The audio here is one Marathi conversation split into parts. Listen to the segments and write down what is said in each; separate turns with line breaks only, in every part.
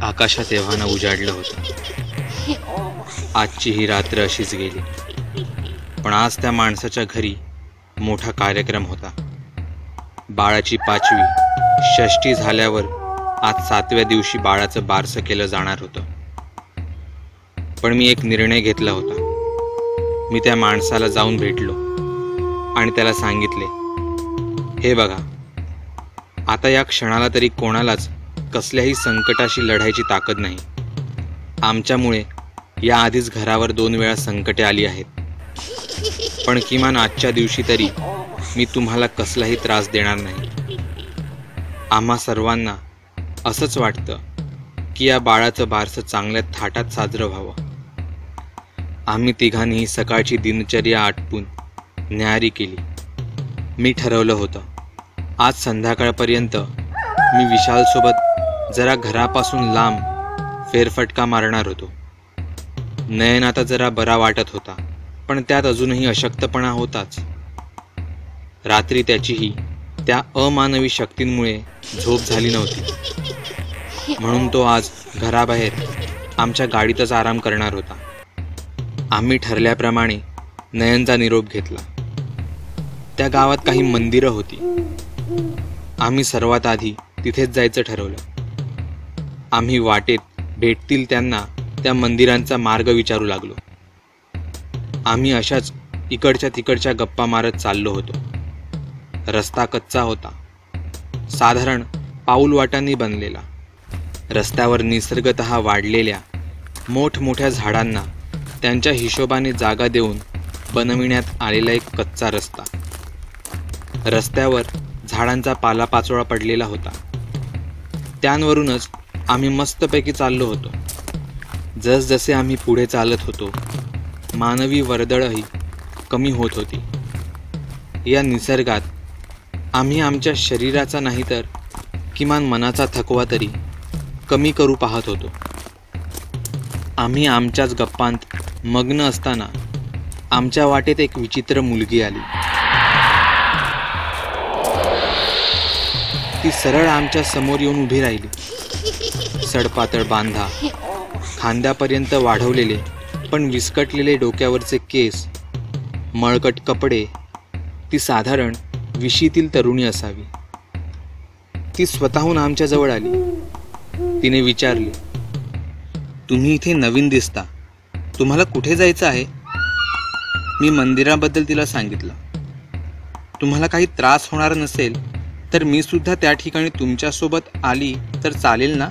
आकाशात एव्हाना उजाडलं होतं. आजची ही रात्र अशीच गेली. पण आज त्या माणसाच्या घरी मोठा कार्यक्रम होता. बाळाची 5वी षष्टी झाल्यावर आज 7व्या दिवशी बाळाचं बारसं केलं जाणार होतं. पण मी एक निर्णय घेतला होता. मी त्या माणसाला जाऊन भेटलो आणि त्याला सांगितले, हे बघा, आता या क्षणाला तरी कोणालाच कसल्याही संकटाशी लढायची ताकद नाही. आमच्यामुळे या आधीच घरावर 2 वेळा संकटे आली आहेत. पण किमान आजच्या दिवशी तरी मी तुम्हाला कसलाही त्रास देणार नाही. आम्हा सर्वांना असंच वाटतं की या बाळाचं बारसं चांगल्या थाटात साजरं व्हावं. आम्ही तिघांनी सकाळची दिनचर्या आटपून न्याहारी केली. मी ठरवलं होतं, आज संध्याकाळपर्यंत मी विशालसोबत जरा घरापासून लांब फेरफटका मारणार होतो. नयन आता जरा बरा वाटत होता, पण त्यात अजूनही अशक्तपणा होताच. रात्री त्याचीही त्या अमानवी शक्तींमुळे झोप झाली नव्हती. म्हणून तो आज घराबाहेर आमच्या गाडीतच आराम करणार होता. आम्ही ठरल्याप्रमाणे नयनचा निरोप घेतला. त्या गावात काही मंदिरं होती. आम्ही सर्वात आधी तिथेच जायचं ठरवलं. आम्ही वाटेत भेटतील त्यांना त्या मंदिरांचा मार्ग विचारू लागलो. आम्ही अशाच इकडच्या तिकडच्या गप्पा मारत चाललो होतो. रस्ता कच्चा होता, साधारण पाऊलवाटांनी बनलेला. रस्त्यावर निसर्गतः वाढलेल्या मोठमोठ्या झाडांना त्यांच्या हिशोबाने जागा देऊन बनविण्यात आलेला एक कच्चा रस्ता. रस्त्यावर झाडांचा पालापाचोळा पडलेला होता. त्यांवरूनच आम्ही मस्तपैकी चाललो होतो. जसजसे आम्ही पुढे चालत होतो, मानवी वर्दळही कमी होत होती. या निसर्गात आम्ही आमच्या शरीराचा नाही तर किमान मनाचा थकवा तरी कमी करू पाहत होतो. आम्ही आमच्याच गप्पांत मग्न असताना आमच्या वाटेत एक विचित्र मुलगी आली. ती सरळ आमच्या समोर येऊन उभी राहिली. सडपातळ बांधा, खांद्यापर्यंत वाढवलेले पण विस्कटलेले डोक्यावरचे केस, मळकट कपडे. ती साधारण 20तील तरुणी असावी. ती स्वतःहून आमच्याजवळ आली. तिने विचारले, तुम्ही इथे नवीन दिसता, तुम्हाला कुठे जायचं आहे? मी मंदिराबद्दल तिला सांगितलं. तुम्हाला काही त्रास होणार नसेल तर मी सुद्धा त्या ठिकाणी तुमच्यासोबत आली तर चालेल ना?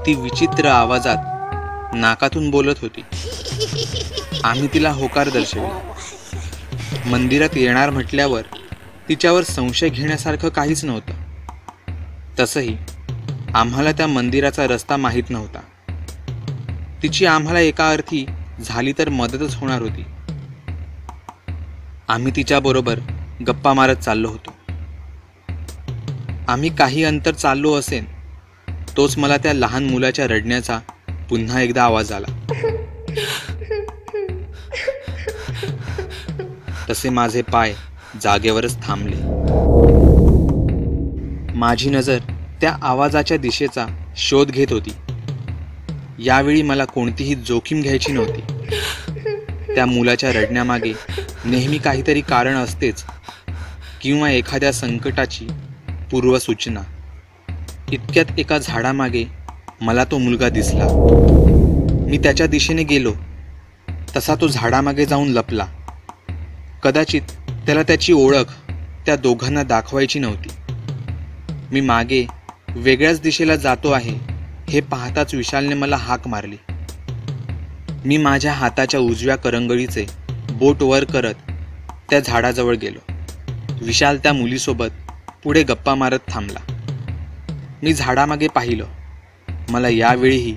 ती विचित्र आवाजात नाकातून बोलत होती. आम्ही तिला होकार दर्शविला. मंदिरात येणार म्हटल्यावर तिच्यावर संशय घेण्यासारखं काहीच नव्हतं. तसंही आम्हाला त्या मंदिराचा रस्ता माहीत नव्हता. तिची आम्हाला एका अर्थी झाली तर मदतच होणार होती. आम्ही तिच्याबरोबर गप्पा मारत चाललो होतो. आम्ही काही अंतर चाललो असेन तोच मला त्या लहान मुलाच्या रडण्याचा पुन्हा एकदा आवाज आला. तसे माझे पाय जागेवरच थांबले. माझी नजर त्या आवाजाच्या दिशेचा शोध घेत होती. यावेळी मला कोणतीही जोखीम घ्यायची नव्हती. त्या मुलाच्या रडण्यामागे नेहमी काहीतरी कारण असतेच, किंवा एखाद्या संकटाची पूर्वसूचना. इतक्यात एका झाडामागे मला तो मुलगा दिसला. मी त्याच्या दिशेने गेलो तसा तो झाडामागे जाऊन लपला. कदाचित त्याला त्याची ओळख त्या दोघांना दाखवायची नव्हती. मी मागे वेगळ्याच दिशेला जातो आहे हे पाहताच विशालने मला हाक मारली. मी माझ्या हाताच्या उजव्या करंगळीचे बोट वर करत त्या झाडाजवळ गेलो. विशाल त्या मुलीसोबत पुढे गप्पा मारत थांबला. मी झाडामागे पाहिलं. मला यावेळीही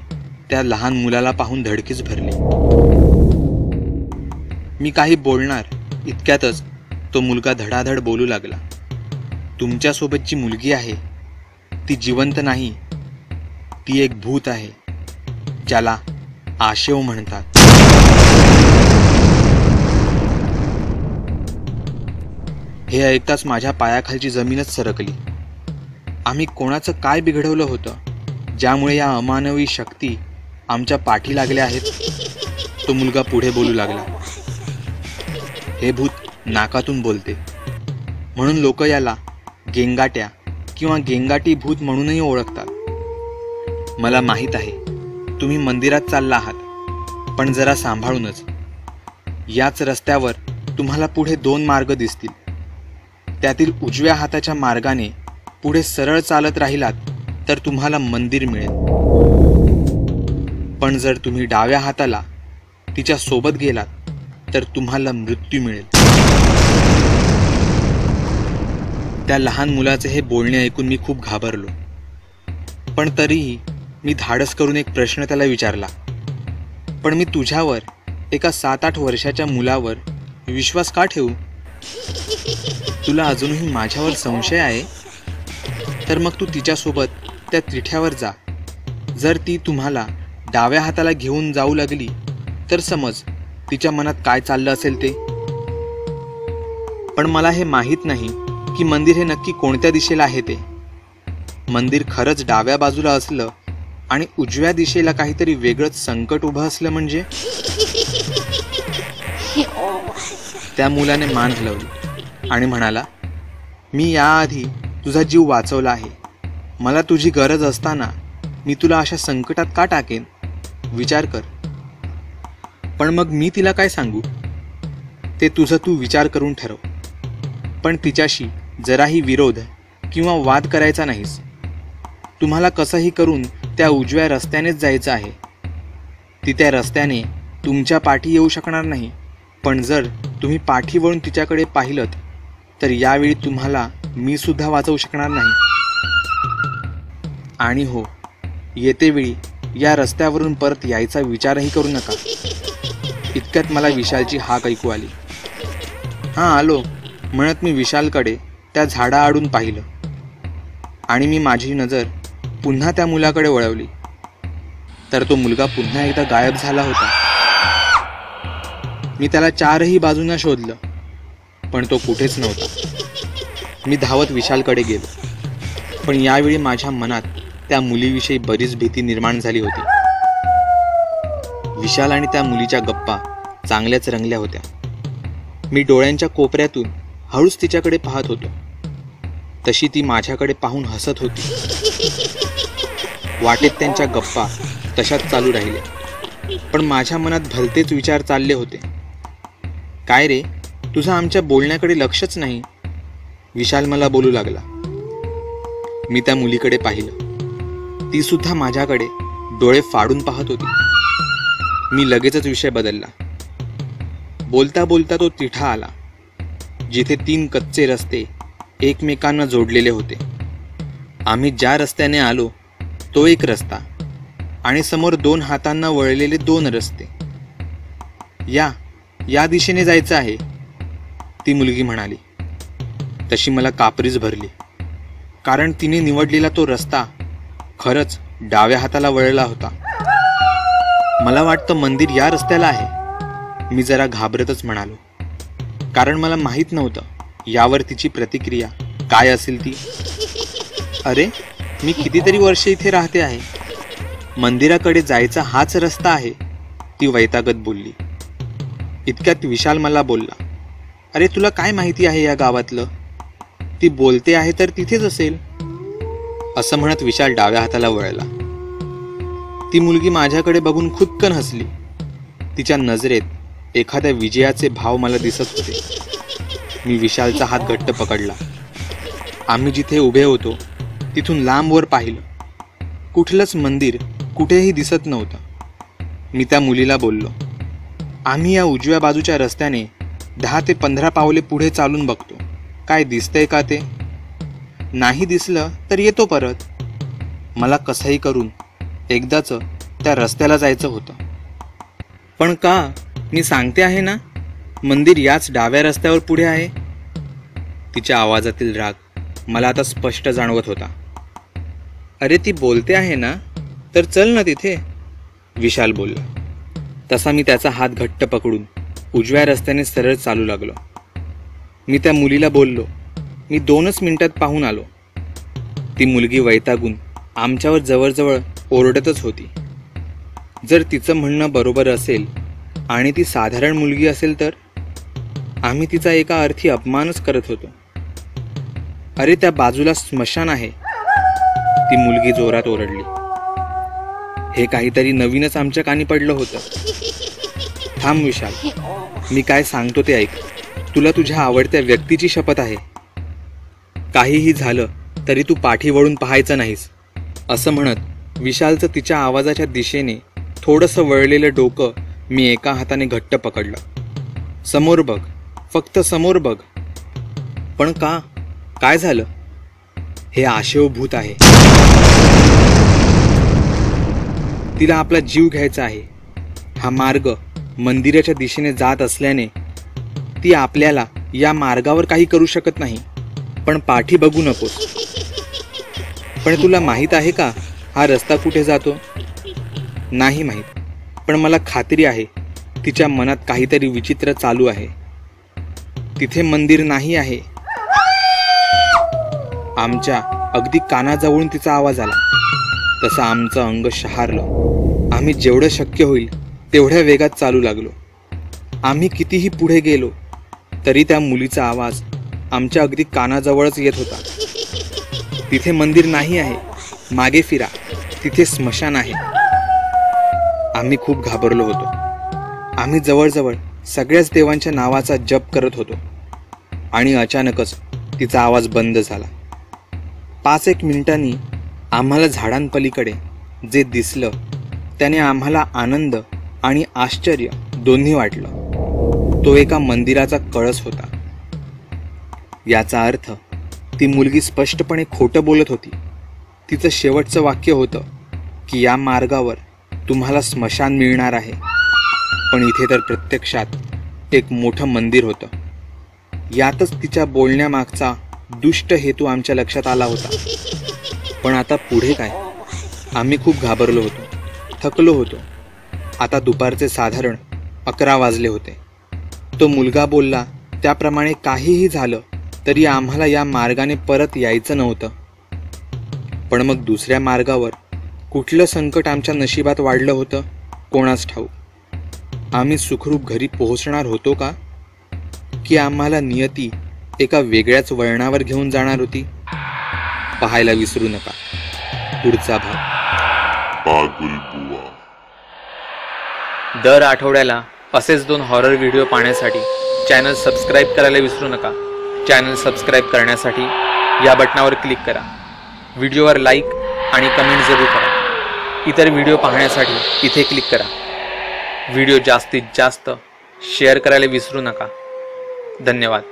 त्या लहान मुलाला पाहून धडकीच भरली. मी काही बोलणार इतक्यातच तो मुलगा धडाधड बोलू लागला. तुमच्यासोबत जी मुलगी आहे ती जिवंत नाही, ती एक भूत आहे, ज्याला आशेव म्हणतात. हे ऐकताच माझ्या पायाखालची जमीनच सरकली. आम्ही कोणाचं काय बिघडवलं होतं ज्यामुळे या अमानवी शक्ती आमच्या पाठी लागल्या आहेत. तो मुलगा पुढे बोलू लागला. हे भूत नाकातून बोलते, म्हणून लोक याला गेंगाट्या किंवा गेंगाटी भूत म्हणूनही ओळखतात. मला माहीत आहे तुम्ही मंदिरात चालला आहात, पण जरा सांभाळूनच. याच रस्त्यावर तुम्हाला पुढे 2 मार्ग दिसतील. त्यातील उजव्या हाताच्या मार्गाने पुढे सरळ चालत राहिलात तर तुम्हाला मंदिर मिळेल. पण जर तुम्ही डाव्या हाताला तिच्या सोबत गेलात तर तुम्हाला मृत्यू मिळेल. त्या लहान मुलाचे हे बोलणे ऐकून मी खूप घाबरलो. पण तरीही मी धाडस करून एक प्रश्न त्याला विचारला. पण मी तुझ्यावर, एका 7-8 वर्षाच्या मुलावर विश्वास का ठेवू? तुला अजूनही माझ्यावर संशय आहे? तर मग तू तिच्यासोबत त्या तिठ्यावर जा. जर ती तुम्हाला डाव्या हाताला घेऊन जाऊ लागली तर समज तिच्या मनात काय चाललं असेल ते. पण मला हे माहीत नाही की मंदिर हे नक्की कोणत्या दिशेला आहे ते. मंदिर खरंच डाव्या बाजूला असलं आणि उजव्या दिशेला काहीतरी वेगळंच संकट उभं असलं म्हणजे? त्या मुलाने मान हलवली आणि म्हणाला, मी याआधी तुझा जीव वाचवला आहे. मला तुझी गरज असताना मी तुला अशा संकटात का टाकेन? विचार कर. पण मग मी तिला काय सांगू? ते तुझं तू विचार करून ठरव. पण तिच्याशी जराही विरोध किंवा वाद करायचा नाहीस. तुम्हाला कसंही करून त्या उजव्या रस्त्यानेच जायचं आहे. ती त्या रस्त्याने तुमच्या पाठी येऊ शकणार नाही. पण जर तुम्ही पाठी वळून तिच्याकडे पाहिलत तर यावेळी तुम्हाला मी सुद्धा वाचवू शकणार नाही. आणि हो, येतेवेळी या रस्त्यावरून परत यायचा विचारही करू नका. इतक्यात मला विशालची हाक ऐकू आली. हां, आलो म्हणत मी विशालकडे त्या झाडाआडून पाहिलं आणि मी माझी नजर पुन्हा त्या मुलाकडे वळवली तर तो मुलगा पुन्हा एकदा गायब झाला होता. मी त्याला 4ही बाजूंना शोधलं, पण तो कुठेच नव्हता. मी धावत विशालकडे गेलो, पण यावेळी माझ्या मनात त्या मुलीविषयी बरीच भीती निर्माण झाली होती. विशाल आणि त्या मुलीच्या गप्पा चांगल्याच रंगल्या होत्या. मी डोळ्यांच्या कोपऱ्यातून हळूच तिच्याकडे पाहत होतो. तशी ती माझ्याकडे पाहून हसत होती. वाटेत त्यांच्या गप्पा तशाच चालू राहिल्या, पण माझ्या मनात भलतेच विचार चालले होते. काय रे, तुझं आमच्या बोलण्याकडे लक्षच नाही, विशाल मला बोलू लागला. मी त्या मुलीकडे पाहिलं. ती सुद्धा माझ्याकडे डोळे फाडून पाहत होती. मी लगेचच विषय बदलला. बोलता बोलता तो तिठा आला जिथे 3 कच्चे रस्ते एकमेकांना जोडलेले होते. आम्ही ज्या रस्त्याने आलो तो एक रस्ता आणि समोर 2 हातांना वळलेले 2 रस्ते. या दिशेने जायचं आहे, ती मुलगी म्हणाली. तशी मला कापरीच भरली, कारण तिने निवडलेला तो रस्ता खरंच डाव्या हाताला वळला होता. मला वाटतं मंदिर या रस्त्याला आहे, मी जरा घाबरतच म्हणालो, कारण मला माहीत नव्हतं यावर तिची प्रतिक्रिया काय असेल ती. अरे, मी कितीतरी वर्ष इथे राहते आहे, मंदिराकडे जायचा हाच रस्ता आहे, ती वैतागत बोलली. इतक्यात विशाल मला बोलला, अरे तुला काय माहिती आहे या गावातलं? ती बोलते आहे तर तिथेच असेल. असं म्हणत विशाल डाव्या हाताला वळला. ती मुलगी माझ्याकडे बघून खुदकन हसली. तिच्या नजरेत एखाद्या विजयाचे भाव मला दिसत होते. मी विशालचा हात घट्ट पकडला. आम्ही जिथे उभे होतो तिथून लांबवर पाहिलं. कुठलंच मंदिर कुठेही दिसत नव्हतं. मी त्या मुलीला बोललो, आम्ही या उजव्या बाजूच्या रस्त्याने 10 ते 15 पावले पुढे चालून बघतो, काय दिसतंय का ते? नाही दिसलं तर येतो परत. मला कसंही करून एकदाच त्या रस्त्याला जायचं होतं. पण का? मी सांगते आहे ना, मंदिर याच डाव्या रस्त्यावर पुढे आहे. तिच्या आवाजातील राग मला आता स्पष्ट जाणवत होता. अरे ती बोलते आहे ना, तर चल ना तिथे, विशाल बोलला. तसा मी त्याचा हात घट्ट पकडून उजव्या रस्त्याने सरळ चालू लागलो. मी त्या मुलीला बोललो, मी 2च मिनिटात पाहून आलो. ती मुलगी वैतागून आमच्यावर जवळजवळ ओरडतच होती. जर तिचं म्हणणं बरोबर असेल आणि ती साधारण मुलगी असेल तर आम्ही तिचा एका अर्थी अपमानच करत होतो. अरे त्या बाजूला स्मशान आहे, ती मुलगी जोरात ओरडली. हे काहीतरी नवीनच आमच्या कानी पडलं होतं. थांब विशाल, मी काय सांगतो ते ऐक. तुला तुझ्या आवडत्या व्यक्तीची शपथ आहे. काहीही झालं तरी तू पाठी वळून पाहायचं नाहीस. असं म्हणत विशालचं तिच्या आवाजाच्या दिशेने थोडंसं वळलेलं डोकं मी एका हाताने घट्ट पकडलं. समोर बघ, फक्त समोर बघ. पण का? काय झालं? हे आशेव भूत आहे. तिला आपला जीव घ्यायचा आहे. हा मार्ग मंदिराच्या दिशेने जात असल्याने ती आपल्याला या मार्गावर काही करू शकत नाही. पण पाठी बघू नकोस. पण तुला माहीत आहे का हा रस्ता कुठे जातो? नाही माहीत, पण मला खात्री आहे तिच्या मनात काहीतरी विचित्र चालू आहे. तिथे मंदिर नाही आहे. आमच्या अगदी कानाजवळून तिचा आवाज आला. तसं आमचं अंग शहारलं. आम्ही जेवढं शक्य होईल तेवढ्या वेगात चालू लागलो. आम्ही कितीही पुढे गेलो तरी त्या मुलीचा आवाज आमच्या अगदी कानाजवळच येत होता. तिथे मंदिर नाही आहे, मागे फिरा, तिथे स्मशान आहे. आम्ही खूप घाबरलो होतो. आम्ही जवळजवळ सगळ्याच देवांच्या नावाचा जप करत होतो आणि अचानकच तिचा आवाज बंद झाला. 5-1 मिनिटांनी आम्हाला झाडांपलीकडे जे दिसलं त्याने आम्हाला आनंद आणि आश्चर्य दोन्ही वाटलं. तो एका मंदिराचा कळस होता. याचा अर्थ ती मुलगी स्पष्टपणे खोटं बोलत होती. तिचं शेवटचं वाक्य होतं की या मार्गावर तुम्हाला स्मशान मिळणार आहे. पण इथे तर प्रत्यक्षात एक मोठं मंदिर होतं. यातच तिच्या बोलण्यामागचा दुष्ट हेतू आमच्या लक्षात आला होता. पण आता पुढे काय? आम्ही खूप घाबरलो होतो, थकलो होतो. आता दुपारचे साधारण 11 वाजले होते. तो मुलगा बोलला त्याप्रमाणे काहीही झालं तरी आम्हाला या मार्गाने परत यायचं नव्हतं. पण मग दुसऱ्या मार्गावर कुठलं संकट आमच्या नशिबात वाढलं होतं कोणास ठाऊक. आम्ही सुखरूप घरी पोहोचणार होतो का, की आम्हाला नियती एका वेगळ्याच वळणावर घेऊन जाणार होती? पाहायला विसरू नका पुढचा भाग. दर आठवड्याला असेच 2 हॉरर व्हिडिओ पाहण्यासाठी चॅनल सबस्क्राईब करायला विसरू नका. चॅनल सबस्क्राईब करण्यासाठी या बटनावर क्लिक करा. व्हिडिओवर लाईक आणि कमेंट जरूर करा. इतर व्हिडिओ पाहण्यासाठी इथे क्लिक करा. व्हिडिओ जास्तीत जास्त शेअर करायला विसरू नका. धन्यवाद.